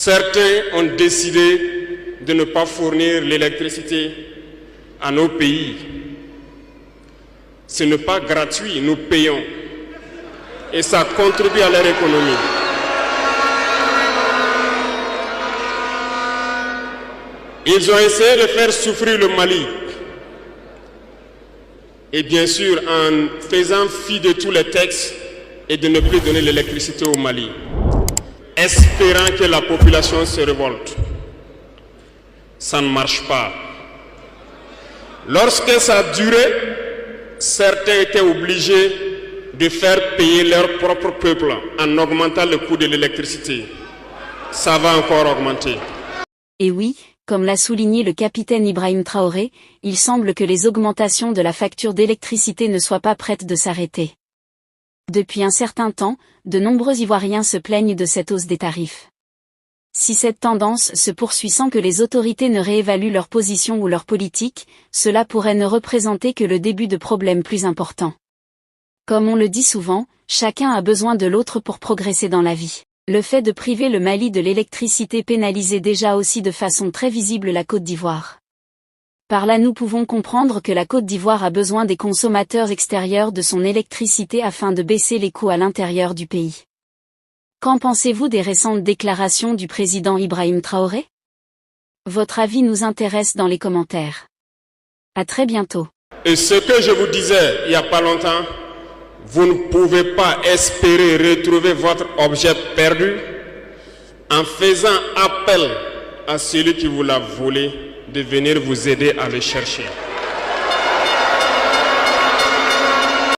Certains ont décidé de ne pas fournir l'électricité à nos pays. Ce n'est pas gratuit, nous payons. Et ça contribue à leur économie. Ils ont essayé de faire souffrir le Mali. Et bien sûr, en faisant fi de tous les textes et de ne plus donner l'électricité au Mali, espérant que la population se révolte. Ça ne marche pas. Lorsque ça a duré, certains étaient obligés de faire payer leur propre peuple en augmentant le coût de l'électricité. Ça va encore augmenter. Et oui, comme l'a souligné le capitaine Ibrahim Traoré, il semble que les augmentations de la facture d'électricité ne soient pas prêtes de s'arrêter. Depuis un certain temps, de nombreux Ivoiriens se plaignent de cette hausse des tarifs. Si cette tendance se poursuit sans que les autorités ne réévaluent leur position ou leur politique, cela pourrait ne représenter que le début de problèmes plus importants. Comme on le dit souvent, chacun a besoin de l'autre pour progresser dans la vie. Le fait de priver le Mali de l'électricité pénalisait déjà aussi de façon très visible la Côte d'Ivoire. Par là nous pouvons comprendre que la Côte d'Ivoire a besoin des consommateurs extérieurs de son électricité afin de baisser les coûts à l'intérieur du pays. Qu'en pensez-vous des récentes déclarations du président Ibrahim Traoré? Votre avis nous intéresse dans les commentaires. À très bientôt. Et ce que je vous disais il n'y a pas longtemps, vous ne pouvez pas espérer retrouver votre objet perdu en faisant appel à celui qui vous l'a volé de venir vous aider à le chercher.